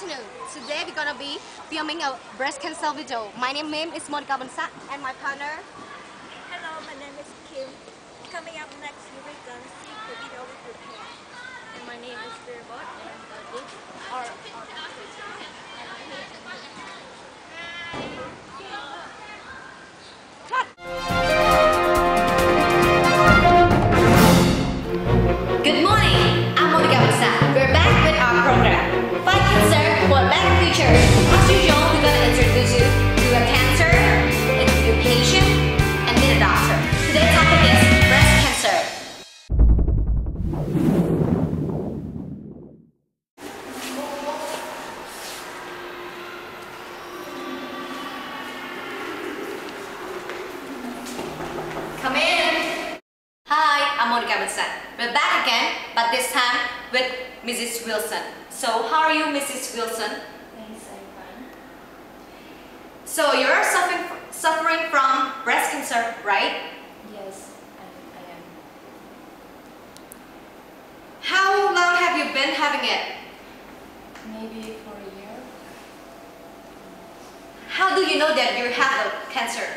afternoon. Today we're gonna be filming a breast cancer video. My name is Monica Bansa and my partner. Hello, my name is Kim. Coming up next, you will gonna see the video we prepared. And my name is Birabot, and this are Good morning, I'm Monica Bansa. We're back with our program, Fight Cancer for a Better Future. As usual, we're going to introduce you to a cancer, interview a patient, and meet a doctor. Today's topic is breast cancer. Come in. Hi, I'm Monica Bansa. We're back again, but this time with Mrs. Wilson. So, how are you, Mrs. Wilson? Thanks, I'm fine. So, you're suffering from breast cancer, right? Yes, I am. How long have you been having it? Maybe for a year. How do you know that you have the cancer?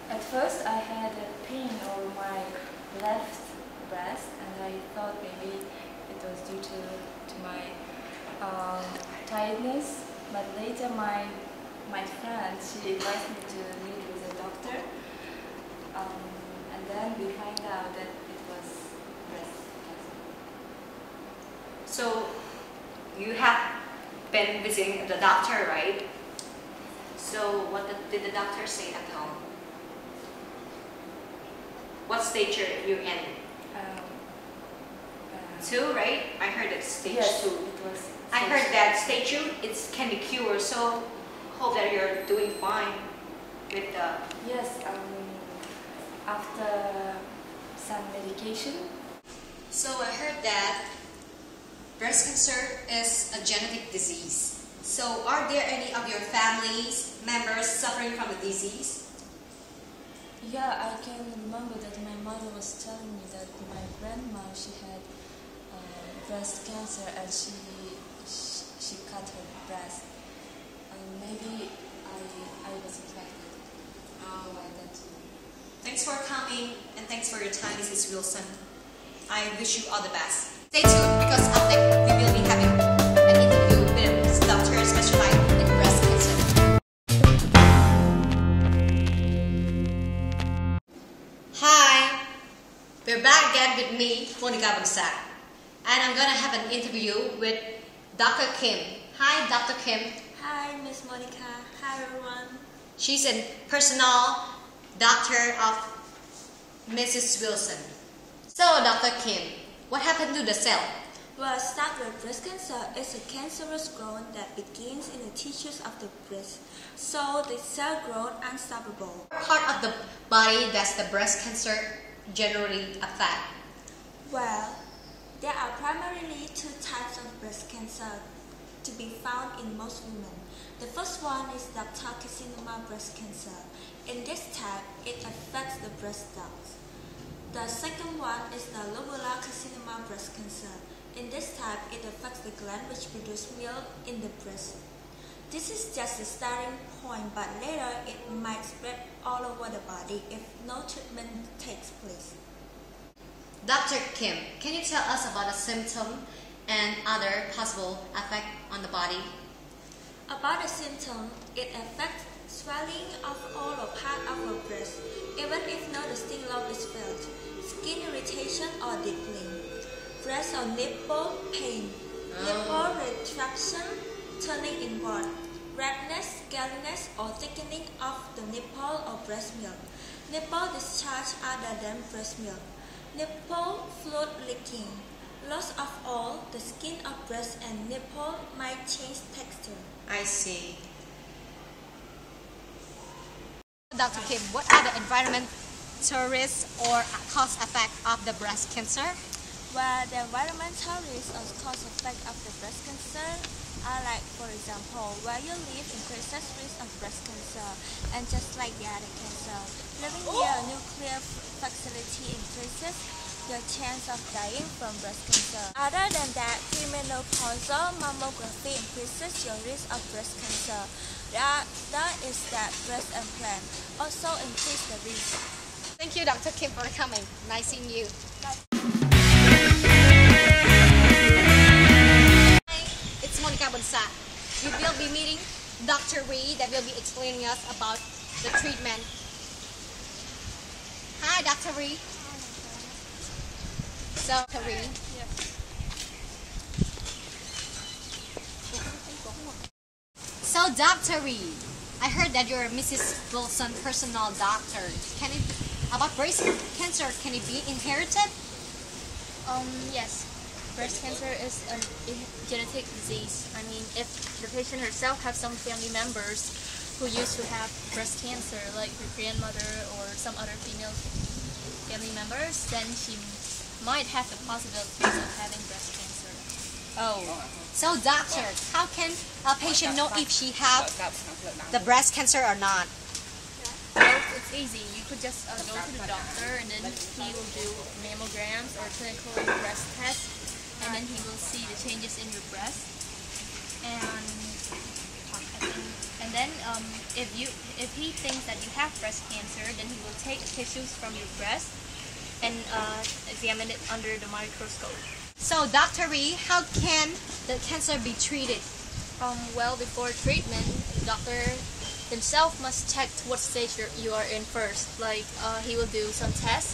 At first I had a pain over my left breast and I thought maybe it was due to my tiredness, but later my friend, she advised me to meet with a doctor, and then we find out that it was breast cancer. So, you have been visiting the doctor, right? So, what did the doctor say at home? What stage are you in? Two, right? I heard that stage Yes, 2. it was. I heard that stage 2 can be cured, so hope that you're doing fine with the... Yes, after some medication. So I heard that breast cancer is a genetic disease. So are there any of your family's members suffering from the disease? Yeah, I can remember that my mother was telling me that my grandma, she had breast cancer and she cut her breast. And maybe I was affected by that too. Thanks for coming and thanks for your time, Mrs. Wilson. I wish you all the best. Stay tuned because up next we will be having an interview with a doctor specialized in breast cancer. Hi, we're back again with me, Monica Bansa, and I'm gonna have an interview with Dr. Kim. Hi, Dr. Kim. Hi, Miss Monica. Hi, everyone. She's a personal doctor of Mrs. Wilson. So, Dr. Kim, what happened to the cell? Well, start with breast cancer is a cancerous growth that begins in the tissues of the breast, so the cell growth unstoppable. What part of the body does the breast cancer generally affect? Well, there are primarily two types of breast cancer to be found in most women. The first one is ductal carcinoma breast cancer. In this type, it affects the breast ducts. The second one is the lobular carcinoma breast cancer. In this type, it affects the gland which produces milk in the breast. This is just the starting point, but later it might spread all over the body if no treatment takes place. Dr. Kim, can you tell us about the symptom and other possible effect on the body? About the symptom, it affects swelling of all or part of the breast, even if no distinct lump is felt, skin irritation or dimpling, breast or nipple pain, nipple retraction, turning inward, redness, scaliness or thickening of the nipple or breast milk, nipple discharge other than breast milk, nipple fluid leaking, loss of all the skin of breast and nipple might change texture. I see. Dr. Kim, what are the environmental risks or cause effect of the breast cancer? Well, the environmental risks or cause effect of the breast cancer are like, for example, where you live increases risk of breast cancer, and just like the other cancer, living near a nuclear facility increases your chance of dying from breast cancer. Other than that, premenopausal mammography increases your risk of breast cancer. That is that breast implant also increase the risk. Thank you, Dr. Kim, for coming. Nice seeing you. Hi, it's Monica Bonsa. We will be meeting Dr. Ree that will be explaining us about the treatment. Hi, Dr. Ree. So, Dr. Ree. So, Dr. Ree, I heard that you're Mrs. Wilson, personal doctor. About breast cancer, can it be inherited? Yes. Breast cancer is a genetic disease. I mean, if the patient herself has some family members who used to have breast cancer, like her grandmother or some other female family members, then she might have the possibility of having breast cancer. Oh. So, doctor, how can a patient know if she have the breast cancer or not? Well, it's easy. You could just go to the doctor and then he will do mammograms or clinical breast tests, and then he will see the changes in your breast. And then if he thinks that you have breast cancer, then he will take tissues from your breast and examine it under the microscope. So, Dr. Ree, how can the cancer be treated? Well, before treatment, the doctor himself must check what stage you are in first. Like, he will do some tests,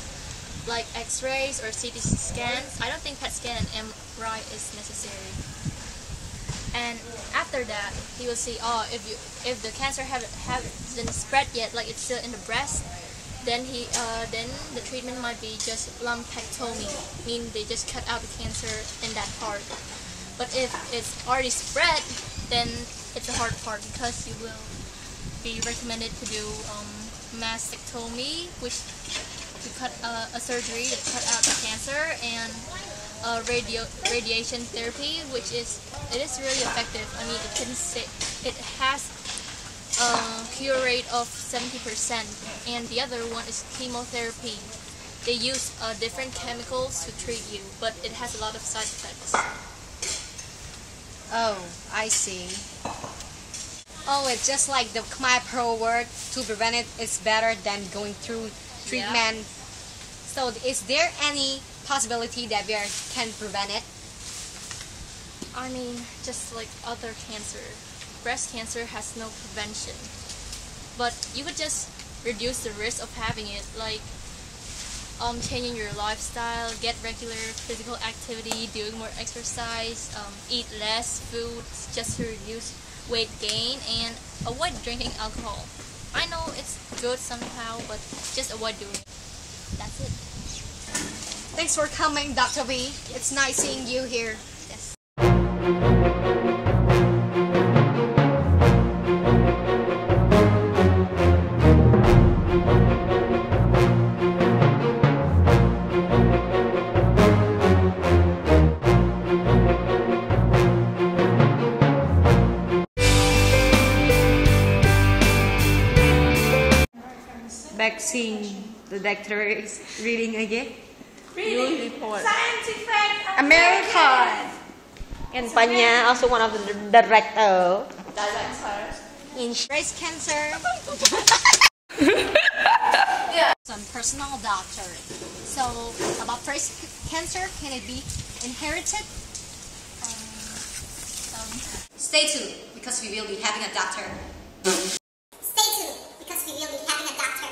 like X-rays or CT scans. I don't think PET scan and MRI is necessary. And after that, he will see, if the cancer hasn't spread yet, like it's still in the breast, then the treatment might be just lumpectomy, meaning they just cut out the cancer in that part. But if it's already spread, then it's a hard part because you will be recommended to do mastectomy, which to cut a surgery to cut out the cancer, and radiation therapy, which is really effective. I mean, it has a cure rate of 70%, and the other one is chemotherapy. They use different chemicals to treat you, but it has a lot of side effects. Oh, I see. Oh, it's just like the Khmer Pro word, to prevent it is better than going through treatment. Yeah. So, is there any possibility that we can prevent it? I mean, just like other cancer, breast cancer has no prevention. But you could just reduce the risk of having it, like changing your lifestyle, get regular physical activity, doing more exercise, eat less food just to reduce weight gain, and avoid drinking alcohol. I know it's good somehow, but just avoid doing it. That's it. Thanks for coming, Dr. B. It's nice seeing you here. Yes. Vaccine. The doctor is reading again. Reading report. Scientific American. And Panya, also one of the directors. In breast cancer. Some personal doctor. So, about breast cancer, can it be inherited? Stay tuned, because we will be having a doctor. Stay tuned, because we will be having a doctor.